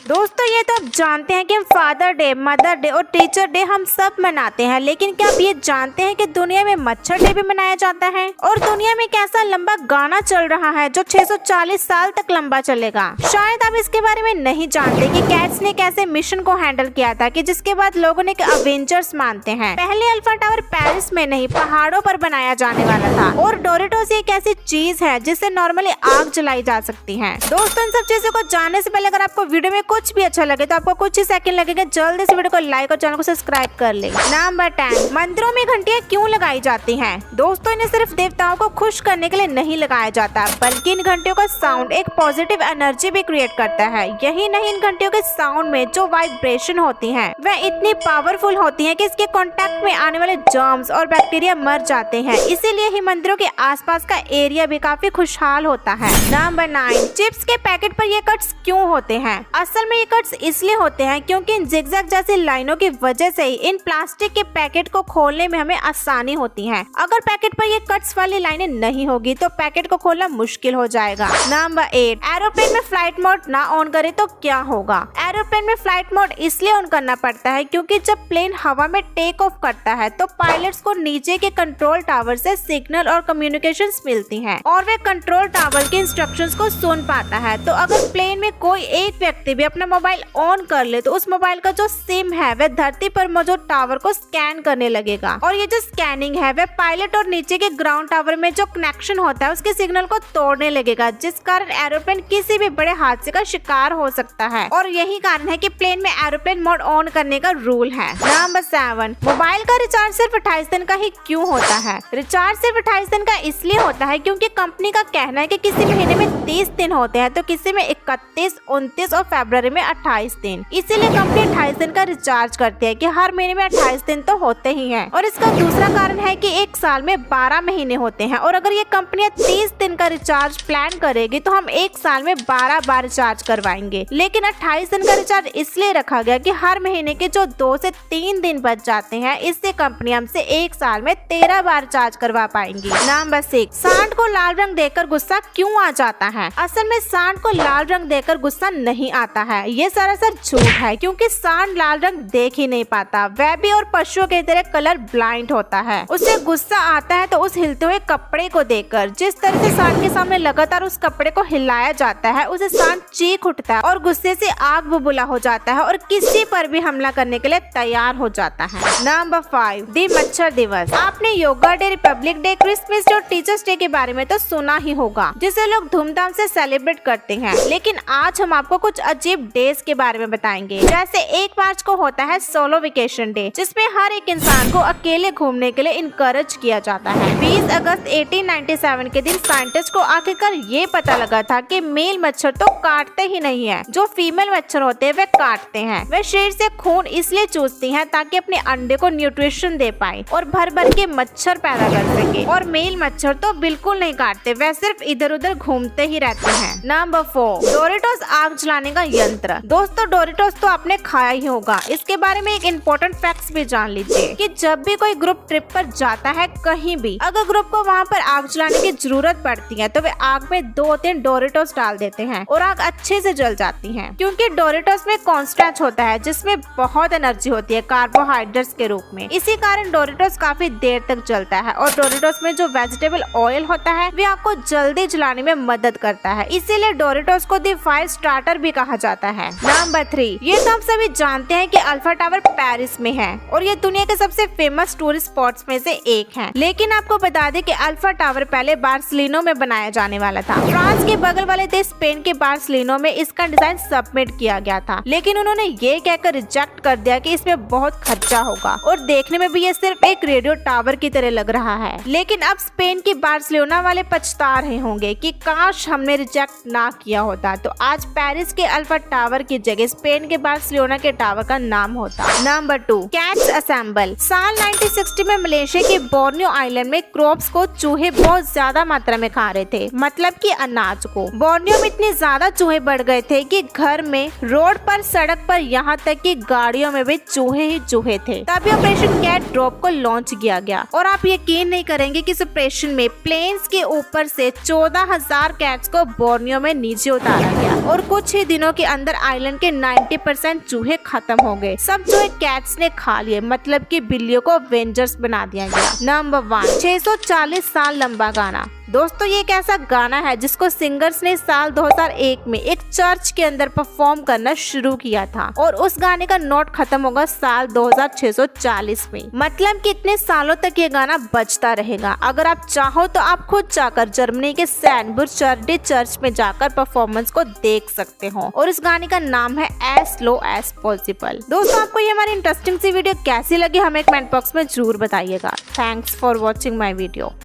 दोस्तों ये तो आप जानते हैं कि हम फादर डे, मदर डे और टीचर डे हम सब मनाते हैं, लेकिन क्या आप ये जानते हैं कि दुनिया में मच्छर डे भी मनाया जाता है? और दुनिया में एक ऐसा लंबा गाना चल रहा है जो 640 साल तक लंबा चलेगा। शायद आप इसके बारे में नहीं जानते कि कैट्स ने कैसे मिशन को हैंडल किया था कि जिसके बाद लोगों ने अवेंजर्स मानते हैं। पहले अल्फा टावर पेरिस में नहीं पहाड़ों पर बनाया जाने वाला था। और डोरेटोस एक ऐसी चीज है जिससे नॉर्मली आग जलाई जा सकती है। दोस्तों इन सब चीजों को जानने से पहले अगर आपको वीडियो में कुछ भी अच्छा लगे तो आपको कुछ ही सेकंड लगेगा, जल्दी से वीडियो को लाइक और चैनल को सब्सक्राइब कर ले। नंबर 10, मंदिरों में घंटियां क्यों लगाई जाती हैं? दोस्तों इन्हें सिर्फ देवताओं को खुश करने के लिए नहीं लगाया जाता, बल्कि इन घंटियों का साउंड एक पॉजिटिव एनर्जी भी क्रिएट करता है। यही नहीं, इन घंटियों के साउंड में जो वाइब्रेशन होती है वह इतनी पावरफुल होती है कि इसके कांटेक्ट में आने वाले जर्म्स और बैक्टीरिया मर जाते हैं। इसीलिए ही मंदिरों के आसपास का एरिया भी काफी खुशहाल होता है। नंबर 9, चिप्स के पैकेट पर ये कट्स क्यों होते हैं? असल में ये कट्स इसलिए होते हैं क्योंकि इन जिगजैग जैसी लाइनों की वजह से ही इन प्लास्टिक के पैकेट को खोलने में हमें आसानी होती है। अगर पैकेट पर ये कट्स वाली लाइनें नहीं होगी तो पैकेट को खोलना मुश्किल हो जाएगा। नंबर 8, एरोप्लेन में फ्लाइट मोड ना ऑन करे तो क्या होगा? एरोप्लेन में फ्लाइट मोड इसलिए ऑन करना पड़ता है क्योंकि जब प्लेन हवा में टेक ऑफ करता है तो पायलट्स को नीचे के कंट्रोल टावर से सिग्नल और कम्युनिकेशंस मिलती हैं और वे कंट्रोल टावर के इंस्ट्रक्शंस को सुन पाता है। तो अगर प्लेन में कोई एक व्यक्ति भी अपना मोबाइल ऑन कर ले तो उस मोबाइल का जो सिम है वह धरती पर मौजूद टावर को स्कैन करने लगेगा और ये जो स्कैनिंग है वह पायलट और नीचे के ग्राउंड टावर में जो कनेक्शन होता है उसके सिग्नल को तोड़ने लगेगा, जिस कारण एरोप्लेन किसी भी बड़े हादसे का शिकार हो सकता है। और यही कारण है कि प्लेन में एरोप्लेन मोड ऑन करने का रूल है। नंबर 7, मोबाइल का रिचार्ज सिर्फ 28 दिन का ही क्यों होता है? रिचार्ज सिर्फ 28 दिन का इसलिए होता है क्योंकि कंपनी का कहना है कि किसी महीने में 30 दिन होते हैं तो किसी में 31, 29 और फरवरी में 28 दिन। इसीलिए कंपनी 28 दिन का रिचार्ज करती है कि हर महीने में 28 दिन तो होते ही हैं। और इसका दूसरा कारण है कि एक साल में 12 महीने होते हैं और अगर ये कंपनियां 30 दिन का रिचार्ज प्लान करेगी तो हम एक साल में 12 बार रिचार्ज करवाएंगे। लेकिन 28 दिन का रिचार्ज इसलिए रखा गया कि हर महीने के जो 2 से 3 दिन बच जाते हैं, इससे कंपनी हमसे एक साल में 13 बार रिचार्ज करवा पाएंगी। नंबर 6, सांड को लाल रंग देकर गुस्सा क्यों आ जाता है? असल में सांड को लाल रंग देकर गुस्सा नहीं आता है, ये सरासर झूठ है क्योंकि सांड लाल रंग देख ही नहीं पाता। वह भी और पशुओं की तरह कलर ब्लाइंड होता है। उसे गुस्सा आता है तो उस हिलते हुए कपड़े को देखकर। जिस तरह से सांड के सामने लगातार उस कपड़े को हिलाया जाता है उसे सांड चीख उठता है और गुस्से से आग बबूला हो जाता है और किसी पर भी हमला करने के लिए तैयार हो जाता है। नंबर 5, दी मच्छर दिवस। आपने yoga day, Republic day, Christmas day और टीचर्स डे के बारे में तो सुना ही होगा, जिसे लोग धूमधाम से सेलिब्रेट करते हैं। लेकिन आज हम आपको कुछ अजीब डेज के बारे में बताएंगे। जैसे 1 मार्च को होता है सोलो वेकेशन डे, जिसमें हर एक इंसान को अकेले घूमने के लिए इनकरेज किया जाता है। 20 अगस्त 1897 के दिन साइंटिस्ट को आखिरकार ये पता लगा था कि मेल मच्छर तो काटते ही नहीं है, जो फीमेल मच्छर होते हैं वे काटते हैं। वे शरीर से खून इसलिए चूसती हैं ताकि अपने अंडे को न्यूट्रिशन दे पाए और भर भर के मच्छर पैदा कर सके। और मेल मच्छर तो बिल्कुल नहीं काटते, वे सिर्फ इधर उधर घूमते ही रहते हैं। नंबर 4, डोरेटोस आग जलाने का यंत्र। दोस्तों डोरेटोस तो आपने खाया ही होगा। इसके बारे में एक इम्पोर्टेंट फैक्ट भी जान लीजिए कि जब भी कोई ग्रुप ट्रिप पर जाता है कहीं भी, अगर ग्रुप को वहाँ पर आग जलाने की जरूरत पड़ती है तो वे आग में 2-3 डोरेटोस डाल देते हैं और आग अच्छे से जल जाती है, क्योंकि डोरेटोस में कॉर्नस्टार्च होता है जिसमें बहुत एनर्जी होती है कार्बोहाइड्रेट्स के रूप में। इसी कारण डोरेटोस काफी देर तक जलता है और डोरेटोस में जो वेजिटेबल ऑयल होता है वे आपको जल्दी जलाने में मदद करता है। इसीलिए डोरेटोस को दी फायर स्टार्टर भी कहा जाता है। नंबर 3, ये तो हम सभी जानते हैं कि अल्फा टावर पेरिस में है और ये दुनिया के सबसे फेमस टूरिस्ट स्पॉट्स में से एक है। लेकिन आपको बता दें कि अल्फा टावर पहले बार्सिलोना में बनाया जाने वाला था। फ्रांस के बगल वाले देश स्पेन के बार्सिलोना में इसका डिजाइन सबमिट किया गया था, लेकिन उन्होंने ये कहकर रिजेक्ट कर दिया कि इसमें बहुत खर्चा होगा और देखने में भी ये सिर्फ एक रेडियो टावर की तरह लग रहा है। लेकिन अब स्पेन की बार्सिलोना वाले पछता रहे होंगे कि काश हमने रिजेक्ट ना किया होता तो आज पेरिस के अल्फा टावर की जगह स्पेन के बार्सिलोना के टावर का नाम होता। Number 2, cats assemble. साल 1960 में मलेशिया के बोर्नियो आइलैंड में क्रॉप्स को चूहे बहुत ज्यादा मात्रा में खा रहे थे, मतलब कि अनाज को। बोर्नियो में इतने ज्यादा चूहे बढ़ गए थे कि घर में, रोड पर, सड़क पर, यहाँ तक कि गाड़ियों में भी चूहे ही चूहे थे। तभी ऑपरेशन कैट ड्रॉप को लॉन्च किया गया और आप यकीन नहीं करेंगे कि इस ऑपरेशन में प्लेन्स के ऊपर से 14,000 कैट्स को बोर्नियो में नीचे उतारा गया और कुछ ही दिनों के अंदर आइलैंड के 90% चूहे खत्म हो गए। सब चूहे कैट्स ने खा लिए, मतलब कि बिल्लियों को अवेंजर्स बना दिया गया। नंबर 1, 640 साल लंबा गाना। दोस्तों ये एक ऐसा गाना है जिसको सिंगर्स ने साल 2001 में एक चर्च के अंदर परफॉर्म करना शुरू किया था और उस गाने का नोट खत्म होगा साल 2640 में। मतलब कि इतने सालों तक ये गाना बजता रहेगा। अगर आप चाहो तो आप खुद जाकर जर्मनी के सैनबुर्ग चर्च में जाकर परफॉर्मेंस को देख सकते हो और इस गाने का नाम है एज स्लो एज पॉसिबल। दोस्तों आपको ये हमारी इंटरेस्टिंग सी वीडियो कैसी लगी हमें कमेंट बॉक्स में जरूर बताइएगा। Thanks for watching my video.